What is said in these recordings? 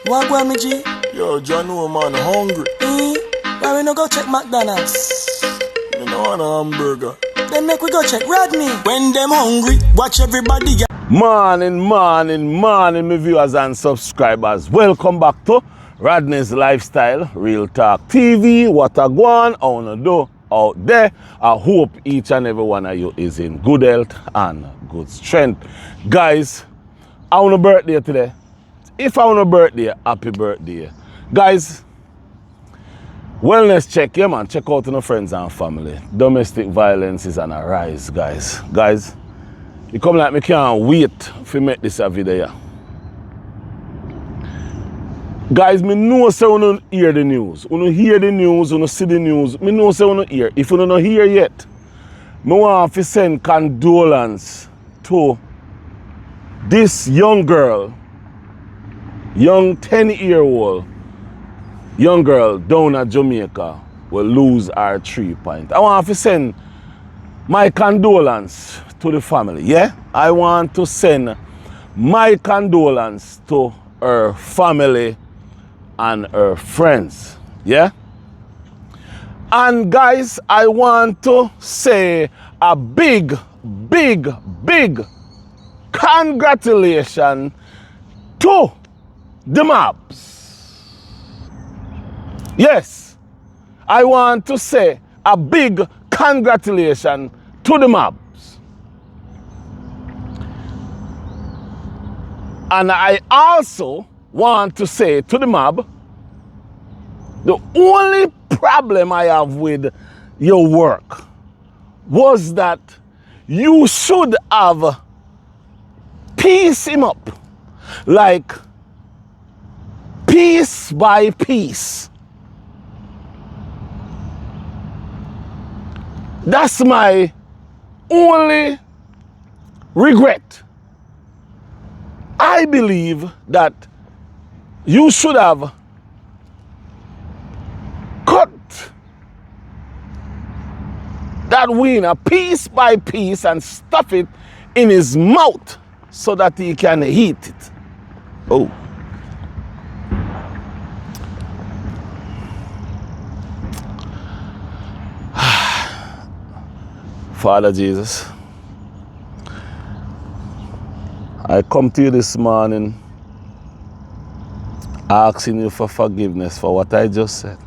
What go me G? Yo, John, no man, hungry. Why we no go check McDonald's? Me no want a hamburger. Then make we go check Rodney. When them hungry, watch everybody. Morning, my viewers and subscribers. Welcome back to Rodney's Lifestyle, Real Talk TV. What a go on, I wanna do out there. I hope each and every one of you is in good health and good strength. Guys, I want a birthday today. If I want a birthday, happy birthday. Guys, wellness check, yeah man, check out on the friends and family. Domestic violence is on a rise, guys. Guys, you come like me can't wait to make this a video. Yeah. Guys, me know say you don't hear the news. You don't hear the news, you don't see the news. Me know say you don't hear. If you don't hear yet, me want to send condolence to this young girl, young 10-year-old young girl down at Jamaica will lose her 3 points. I want to send my condolence to the family, yeah? I want to send my condolence to her family and her friends, yeah? And guys, I want to say a big congratulations to the mobs. Yes, I want to say a big congratulations to the mobs. And I also want to say to the mob, the only problem I have with your work was that you should have pieced him up, like piece by piece. That's my only regret. I believe that you should have cut that wiener piece by piece and stuff it in his mouth so that he can eat it. Oh. Father Jesus, I come to you this morning asking you for forgiveness for what I just said.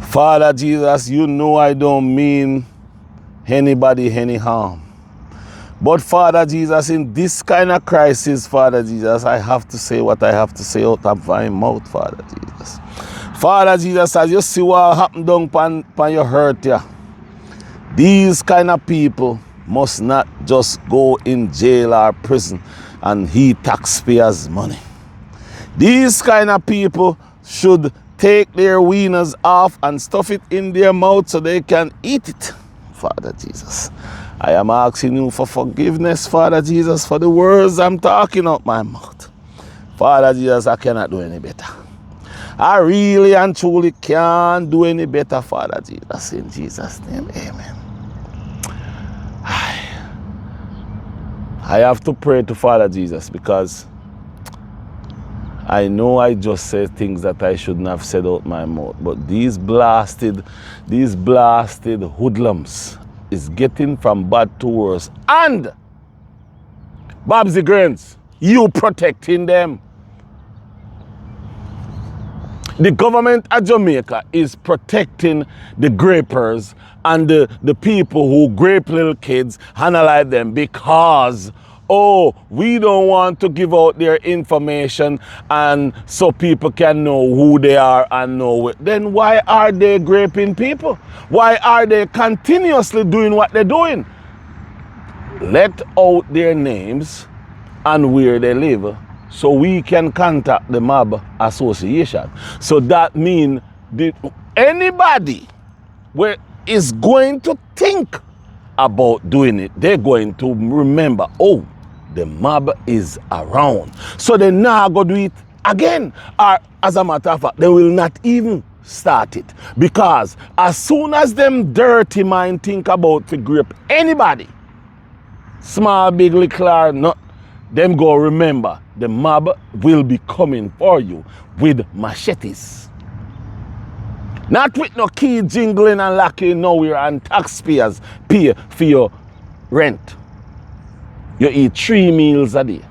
Father Jesus, you know I don't mean anybody any harm. But Father Jesus, in this kind of crisis, Father Jesus, I have to say what I have to say out of my mouth, Father Jesus. Father Jesus, as you see what happened down pan your hurt, yeah. These kind of people must not just go in jail or prison and eat taxpayers' money. These kind of people should take their wieners off and stuff it in their mouth so they can eat it. Father Jesus, I am asking you for forgiveness, Father Jesus, for the words I'm talking out my mouth. Father Jesus, I cannot do any better. I really and truly can't do any better, Father Jesus. In Jesus' name, amen. I have to pray to Father Jesus because I know I just said things that I shouldn't have said out my mouth. But these blasted hoodlums is getting from bad to worse. And Babsy Grains, you protecting them. The government of Jamaica is protecting the grapers and the people who grape little kids, analyze them because, oh, we don't want to give out their information and so people can know who they are and know it. Then why are they graping people? Why are they continuously doing what they're doing? Let out their names and where they live, so we can contact the mob association. So that means anybody where is going to think about doing it, they're going to remember, oh, the mob is around. So they now go do it again. Or as a matter of fact, they will not even start it. Because as soon as them dirty mind think about to grip anybody, small, big, little, or not, them go remember the mob will be coming for you with machetes. Not with no key jingling and locking nowhere and taxpayers pay for your rent. You eat 3 meals a day.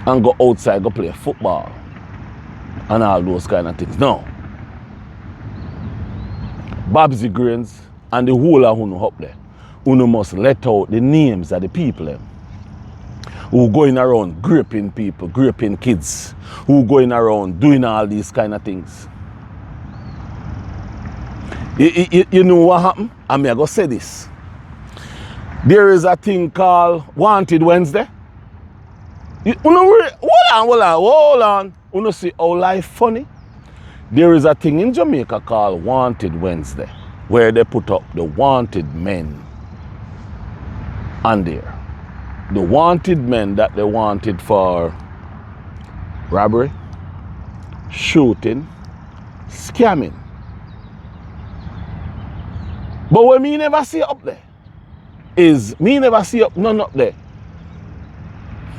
And go outside, go play football. And all those kind of things. No. Babsy Grains and the whole of Uno up there. Uno must let out the names of the people them who going around graping people, graping kids, who going around doing all these kind of things. You know what happened? I'm going to say this. There is a thing called Wanted Wednesday. Hold on. You see how life funny? There is a thing in Jamaica called Wanted Wednesday, where they put up the wanted men on there. The wanted men that they wanted for robbery, shooting, scamming. But what me never see up there is me never see none up there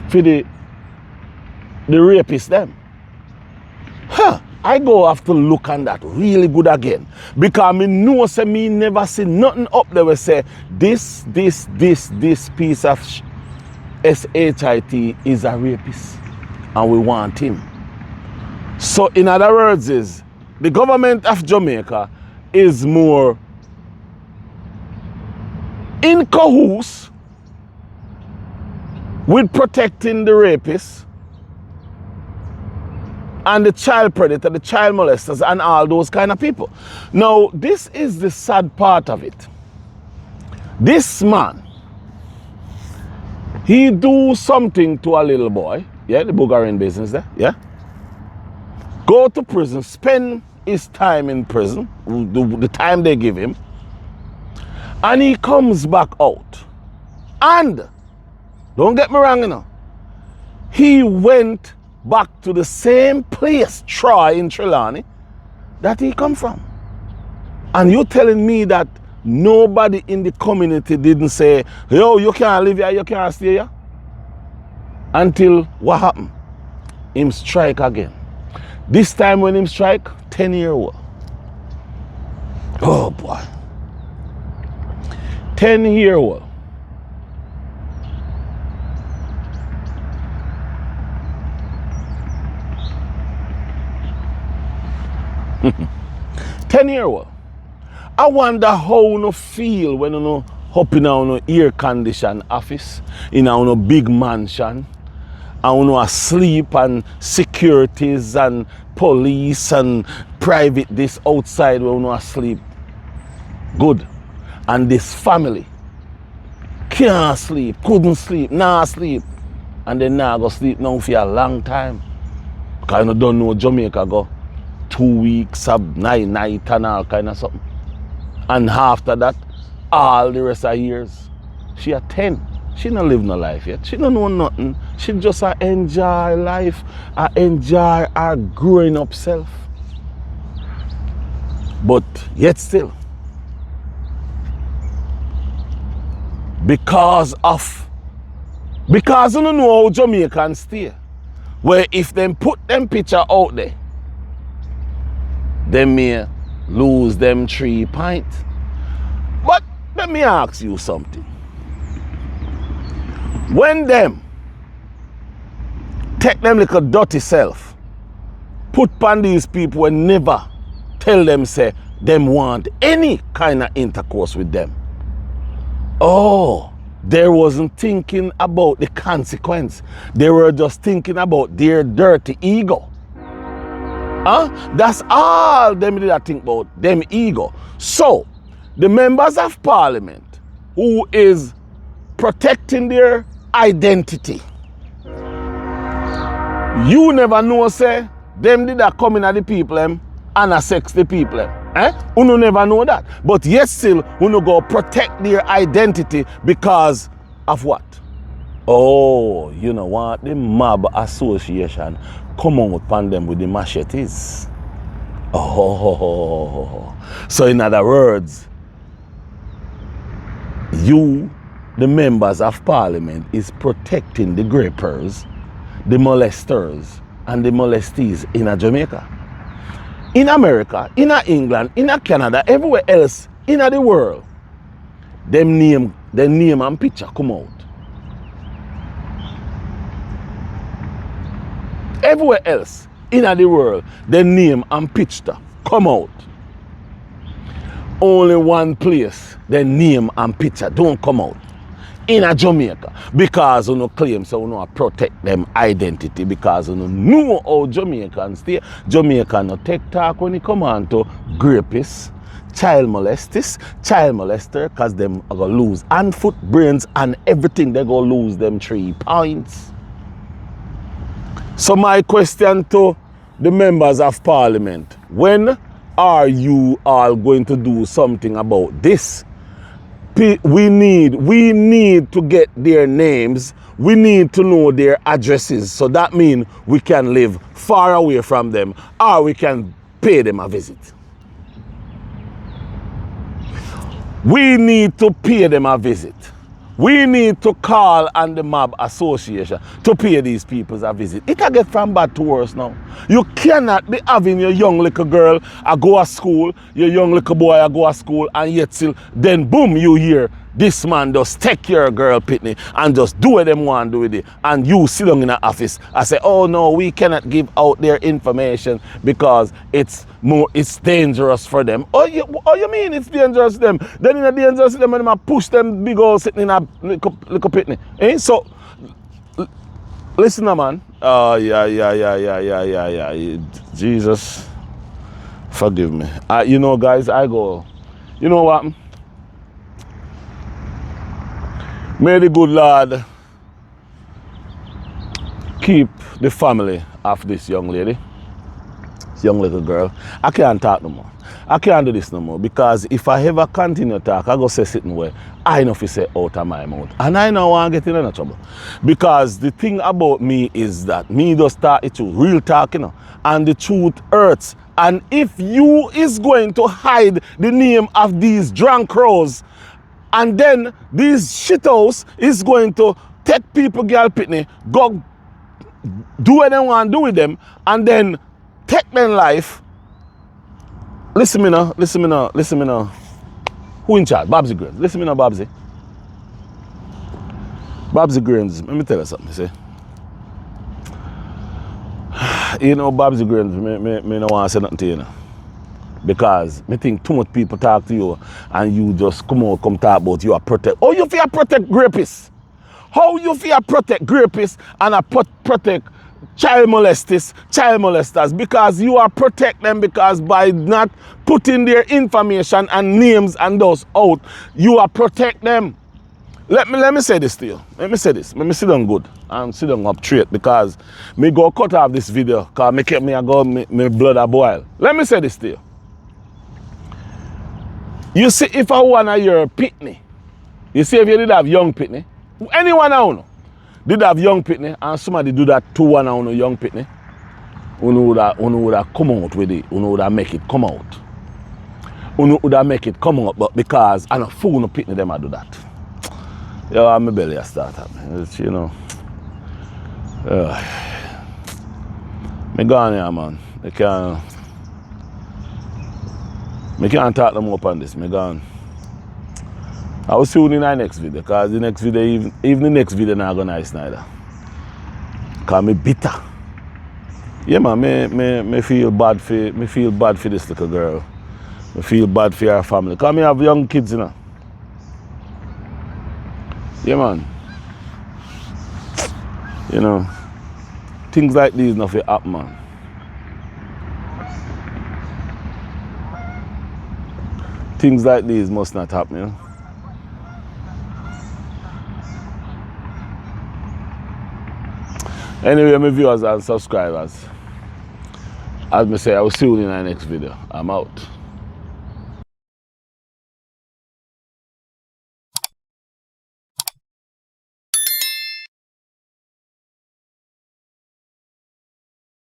for the rapists them. I go have to look on that really good again. Because me know say me never see nothing up there where say this piece of SHIT is a rapist and we want him. So in other words is the government of Jamaica is more in cahoots with protecting the rapists and the child predator, the child molesters, and all those kind of people. Now, this is the sad part of it. This man, he do something to a little boy, yeah, the boogering business there, yeah. Go to prison, spend his time in prison, the time they give him, and he comes back out. And, don't get me wrong, you know, he went back to the same place, Troy in Trelawney, that he come from. And you telling me that nobody in the community didn't say, yo, you can't live here, you can't stay here? Until what happened? Him strike again. This time when him strike, 10-year-old. Oh boy. 10-year-old. Ten-year-old. I wonder how you feel when you up in a air-conditioned office, in a big mansion, and you asleep and securities and police and private this outside where you asleep. Good. And this family can't sleep, couldn't sleep, nah sleep. And then now go sleep now for a long time. Because you don't know Jamaica go 2 weeks of night and all kind of something. And after that, all the rest of years, she at 10. She don't live no life yet. She don't know nothing. She just enjoy life, enjoy her growing up self. But yet still, because you don't know how Jamaicans stay, where if them put them picture out there, they may lose them 3 pints. But let me ask you something. When them take them like a dirty self, put upon these people and never tell them say them want any kind of intercourse with them. Oh, they wasn't thinking about the consequence. They were just thinking about their dirty ego. That's all them did I think about, them ego. So, the members of parliament who is protecting their identity, you never know, say, them did that come in at the people and a sex the people. You never know that. But yet still, you go protect their identity because of what? Oh, you know what? The mob association come on upon them with the machetes. Oh, so in other words, you, the members of parliament is protecting the grapers, the molesters, and the molestees in Jamaica. In America, in England, in Canada, everywhere else in the world, them name and picture come out. Everywhere else in the world, the name and picture come out. Only one place, the name and picture don't come out. In Jamaica. Because you claim so you protect them identity. Because you know how Jamaicans stay. Jamaica no take talk when it come on to rapists, child molester, because them are going to lose hand, foot, brains, and everything. They going to lose them 3 points. So my question to the members of parliament, when are you all going to do something about this? We need to get their names. We need to know their addresses. So that means we can live far away from them, or we can pay them a visit. We need to pay them a visit. We need to call on the mob association to pay these people a visit. It can get from bad to worse now. You cannot be having your young little girl go to school, your young little boy go to school, and yet still, then boom, you hear this man just take your girl pitney and just do what them want to do with it. And you sit down in the office and say, oh no, we cannot give out their information because it's dangerous for them. Oh, you mean it's dangerous to them? Then in a dangerous to them and I push them big old sitting in a little pitney. Eh? So listen, man. Oh yeah. Jesus, forgive me. You know, guys, you know what? May the good Lord keep the family of this young lady, this young little girl. I can't talk no more. I can't do this no more, because if I ever continue to talk, I go say something where I know if you say out of my mouth. And I know I want to get in any trouble. Because the thing about me is that me just start it to real talk, you know, and the truth hurts. And if you is going to hide the name of these drunk crows, and then this shithouse is going to take people, girl pitney, go do what they want to do with them, and then take their life. Listen me now. Who in charge? Babsy Grains. Listen me now, Babsy. Babsy Grains, let me tell you something, see. You know, Babsy Grains, me don't want to say nothing to you now. Because me think too much people talk to you and you just come talk about you are protect. Oh, you feel protect rapists? How you feel protect rapists and protect child molesters? Because you are protect them, because by not putting their information and names and those out, you are protect them. Let me say this to you. Let me say this. Let me sit down good and sit down up straight, because me go cut off this video because me blood a boil. Let me say this to you. You see, if I want your pitney, you see, if you did have young pitney, anyone I know did have young pitney, and somebody do that to one of young pitney, who would have come out with it, who would have make it come out. Who would have make it come out, but because I know fool no pitney them I do that. Yeah, my belly has started. You know. Me gone here, man. I can't talk no more upon this. I will see you in the next video, because the next video, even the next video not gonna nice neither. Cause me bitter. Yeah, man, me feel bad for this little girl. I feel bad for her family. Cause me have young kids, you know. Yeah, man. You know, things like these nothing happen, man. Things like these must not happen, you know. Anyway, my viewers and subscribers, as I say, I will see you in the next video. I'm out.